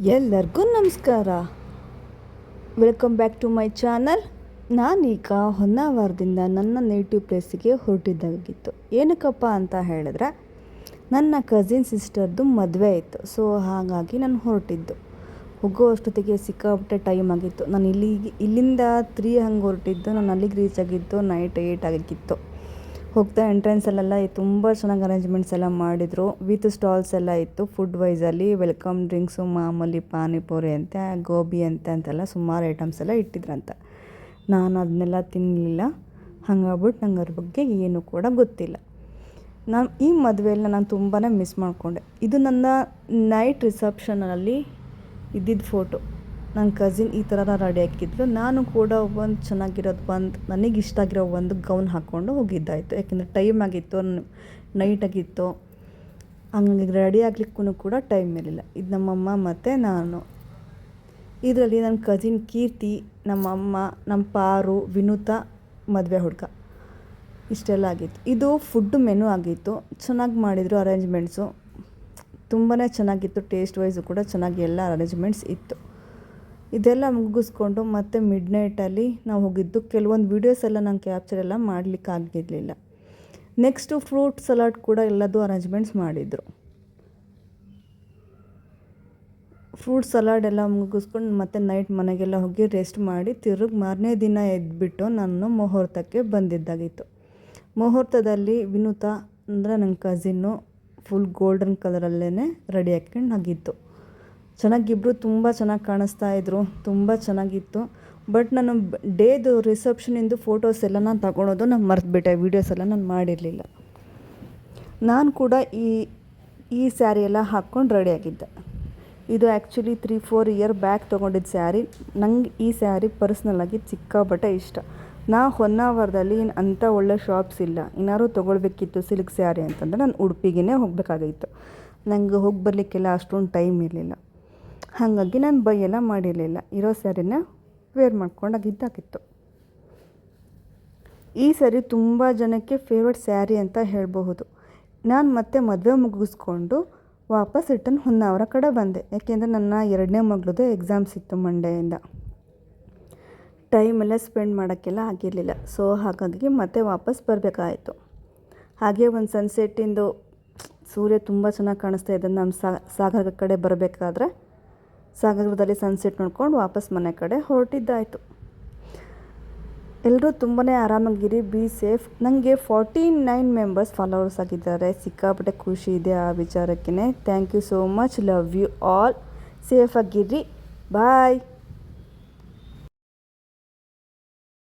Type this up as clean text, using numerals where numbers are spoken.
ಎಲ್ಲರಿಗೂ ನಮಸ್ಕಾರ. Welcome back to my channel. ನಾನೀಗ ಹೊನ್ನಾವರದಿಂದ ನನ್ನ ನೇಟಿವ್ ಪ್ಲೇಸಿಗೆ ಹೊರಟಿದ್ದಾಗಿತ್ತು. ಏನಕ್ಕಪ್ಪ ಅಂತ ಹೇಳಿದ್ರೆ ನನ್ನ ಕಸಿನ್ ಸಿಸ್ಟರ್ದು ಮದುವೆ ಇತ್ತು. ಸೊ ಹಾಗಾಗಿ ನಾನು ಹೊರಟಿದ್ದು. ಹೋಗೋ ಅಷ್ಟೊತ್ತಿಗೆ ಸಿಕ್ಕಾಪಟ್ಟೆ ಟೈಮ್ ಆಗಿತ್ತು. ನಾನು ಇಲ್ಲಿಂದ 3 ಹಂಗೆ ಹೊರಟಿದ್ದು. ನಾನು ಅಲ್ಲಿಗೆ ರೀಚ್ ಆಗಿದ್ದು ನೈಟ್ 8 ಆಗಿತ್ತು. ಹೋಗ್ತಾ ಎಂಟ್ರೆನ್ಸಲ್ಲೆಲ್ಲ ತುಂಬ ಚೆನ್ನಾಗಿ ಅರೇಂಜ್ಮೆಂಟ್ಸ್ ಎಲ್ಲ ಮಾಡಿದರು. ವಿತ್ ಸ್ಟಾಲ್ಸ್ ಎಲ್ಲ ಇತ್ತು. ಫುಡ್ ವೈಸಲ್ಲಿ ವೆಲ್ಕಮ್ ಡ್ರಿಂಕ್ಸು, ಮಾಮೂಲಿ ಪಾನಿಪುರಿ ಅಂತೆ, ಗೋಬಿ ಅಂತೆಲ್ಲ ಸುಮಾರು ಐಟಮ್ಸ್ ಎಲ್ಲ ಇಟ್ಟಿದ್ರಂತೆ. ನಾನು ಅದನ್ನೆಲ್ಲ ತಿನ್ನಲಿಲ್ಲ. ಹಾಗಾಗ್ಬಿಟ್ಟು ನಂಗೆ ಅದ್ರ ಬಗ್ಗೆ ಏನೂ ಕೂಡ ಗೊತ್ತಿಲ್ಲ. ಈ ಮದುವೆಯಲ್ಲಿ ನಾನು ತುಂಬಾ ಮಿಸ್ ಮಾಡಿಕೊಂಡೆ. ಇದು ನನ್ನ ನೈಟ್ ರಿಸೆಪ್ಷನಲ್ಲಿ ಇದ್ದಿದ್ದ ಫೋಟೋ. ನನ್ನ ಕಸಿನ್ ಈ ಥರ ರೆಡಿ ಹಾಕಿದ್ರು. ನಾನು ಕೂಡ ನನಗೆ ಇಷ್ಟ ಆಗಿರೋ ಒಂದು ಗೌನ್ ಹಾಕ್ಕೊಂಡು ಹೋಗಿದ್ದಾಯಿತು. ಯಾಕೆಂದರೆ ಟೈಮ್ ಆಗಿತ್ತು, ನೈಟ್ ಆಗಿತ್ತು. ಹಂಗಾಗಿ ರೆಡಿ ಆಗಲಿಕ್ಕೂ ಕೂಡ ಟೈಮ್ ಇರಲಿಲ್ಲ. ಇದು ನಮ್ಮಮ್ಮ ಮತ್ತು ನಾನು. ಇದರಲ್ಲಿ ನನ್ನ ಕಸಿನ್ ಕೀರ್ತಿ, ನಮ್ಮಮ್ಮ, ನಮ್ಮ ಪಾರು, ವಿನುತಾ, ಮದುವೆ ಹುಡುಗ, ಇಷ್ಟೆಲ್ಲ ಆಗಿತ್ತು. ಇದು ಫುಡ್ ಮೆನು ಆಗಿತ್ತು. ಚೆನ್ನಾಗಿ ಮಾಡಿದರು ಅರೇಂಜ್ಮೆಂಟ್ಸು. ತುಂಬಾ ಚೆನ್ನಾಗಿತ್ತು. ಟೇಸ್ಟ್ ವೈಸು ಕೂಡ ಚೆನ್ನಾಗಿ ಎಲ್ಲ ಅರೇಂಜ್ಮೆಂಟ್ಸ್ ಇತ್ತು. ಇದೆಲ್ಲ ಮುಗಿಸ್ಕೊಂಡು ಮತ್ತೆ ಮಿಡ್ ನೈಟಲ್ಲಿ ನಾವು ಹೋಗಿದ್ದು. ಕೆಲವೊಂದು ವೀಡಿಯೋಸ್ ಎಲ್ಲ ನಾನು ಕ್ಯಾಪ್ಚರ್ ಎಲ್ಲ ಮಾಡಲಿಕ್ಕಾಗಿರಲಿಲ್ಲ. ನೆಕ್ಸ್ಟು ಫ್ರೂಟ್ ಸಲಾಡ್ ಕೂಡ ಎಲ್ಲದೂ ಅರೇಂಜ್ಮೆಂಟ್ಸ್ ಮಾಡಿದರು. ಫ್ರೂಟ್ ಸಲಾಡ್ ಎಲ್ಲ ಮುಗಿಸ್ಕೊಂಡು ಮತ್ತೆ ನೈಟ್ ಮನೆಗೆಲ್ಲ ಹೋಗಿ ರೆಸ್ಟ್ ಮಾಡಿ ತಿರುಗಿ ಮಾರನೇ ದಿನ ಎದ್ದುಬಿಟ್ಟು ನಾನು ಮುಹೂರ್ತಕ್ಕೆ ಬಂದಿದ್ದಾಗಿತ್ತು. ಮುಹೂರ್ತದಲ್ಲಿ ವಿನುತಾ ಅಂದರೆ ನನ್ನ ಕಸಿನ್ನು ಫುಲ್ ಗೋಲ್ಡನ್ ಕಲರಲ್ಲೇ ರೆಡಿ ಹಾಕ್ಕೊಂಡು ಆಗಿತ್ತು. ಚೆನ್ನಾಗಿಬ್ಬರು ತುಂಬ ಚೆನ್ನಾಗಿ ಕಾಣಿಸ್ತಾ ಇದ್ರು. ತುಂಬ ಚೆನ್ನಾಗಿತ್ತು. ಬಟ್ ನಾನು ಡೇದು ರಿಸೆಪ್ಷನಿಂದು ಫೋಟೋಸ್ ಎಲ್ಲ ನಾನು ತಗೊಳೋದು ನಾನು ಮರೆತುಬಿಟ್ಟೆ. ವೀಡಿಯೋಸ್ ಎಲ್ಲ ನಾನು ಮಾಡಿರಲಿಲ್ಲ. ನಾನು ಕೂಡ ಈ ಸ್ಯಾರಿ ಎಲ್ಲ ಹಾಕ್ಕೊಂಡು ರೆಡಿಯಾಗಿದ್ದೆ. ಇದು ಆ್ಯಕ್ಚುಲಿ 3-4 ಇಯರ್ ಬ್ಯಾಕ್ ತೊಗೊಂಡಿದ್ದ ಸ್ಯಾರಿ. ನಂಗೆ ಈ ಸ್ಯಾರಿ ಪರ್ಸ್ನಲಾಗಿ ಸಿಕ್ಕಾಪಟ್ಟೆ ಇಷ್ಟ. ಹೊನ್ನಾವರದಲ್ಲಿ ಅಂಥ ಒಳ್ಳೆ ಶಾಪ್ಸ್ ಇಲ್ಲ. ಏನಾದ್ರು ತೊಗೊಳ್ಬೇಕಿತ್ತು ಸಿಲ್ಕ್ ಸ್ಯಾರಿ ಅಂತಂದರೆ ನಾನು ಉಡುಪಿಗೆ ಹೋಗಬೇಕಾಗಿತ್ತು. ನನಗೆ ಹೋಗಿ ಬರಲಿಕ್ಕೆಲ್ಲ ಅಷ್ಟೊಂದು ಟೈಮ್ ಇರಲಿಲ್ಲ. ಹಾಗಾಗಿ ನಾನು ಬೈ ಎಲ್ಲ ಮಾಡಿರಲಿಲ್ಲ. ಇರೋ ಸ್ಯಾರಿನ ವೇರ್ ಮಾಡ್ಕೊಂಡಾಗಿದ್ದಾಗಿತ್ತು. ಈ ಸ್ಯಾರಿ ತುಂಬ ಜನಕ್ಕೆ ಫೇವ್ರೆಟ್ ಸ್ಯಾರಿ ಅಂತ ಹೇಳಬಹುದು. ನಾನು ಮತ್ತೆ ಮದುವೆ ಮುಗಿಸ್ಕೊಂಡು ವಾಪಸ್ ರಿಟರ್ನ್ ಹೊನ್ನಾವರ ಕಡೆ ಬಂದೆ. ಯಾಕೆಂದರೆ ನನ್ನ 2ನೇ ಮಗಳದು ಎಕ್ಸಾಮ್ಸ್ ಇತ್ತು ಮಂಡೆಯಿಂದ. ಟೈಮೆಲ್ಲ ಸ್ಪೆಂಡ್ ಮಾಡೋಕ್ಕೆಲ್ಲ ಆಗಿರಲಿಲ್ಲ. ಸೊ ಹಾಗಾಗಿ ಮತ್ತೆ ವಾಪಸ್ ಬರಬೇಕಾಯಿತು. ಹಾಗೆ ಒಂದು ಸನ್ಸೆಟ್ಟಿಂದು ಸೂರ್ಯ ತುಂಬ ಚೆನ್ನಾಗಿ ಕಾಣಿಸ್ತಾ ಇದೆ. ನಮ್ಮ ಸಾಗರ ಕಡೆ ಬರಬೇಕಾದ್ರೆ ಸಾಗರದಲ್ಲಿ ಸನ್ಸೆಟ್ ನೋಡ್ಕೊಂಡು ವಾಪಸ್ ಮನೆ ಕಡೆ ಹೊರಟಿದ್ದಾಯಿತು. ಎಲ್ಲರೂ ತುಂಬಾ ಆರಾಮಾಗಿರಿ, ಬಿ ಸೇಫ್. ನನಗೆ 49 ಮೆಂಬರ್ಸ್ ಫಾಲೋವರ್ಸ್ ಆಗಿದ್ದಾರೆ. ಸಿಕ್ಕಾಪಟ್ಟೆ ಖುಷಿ ಇದೆ ಆ ವಿಚಾರಕ್ಕೆ. Thank you so much. Love you all. ಸೇಫಾಗಿರ್ರಿ. ಬಾಯ್.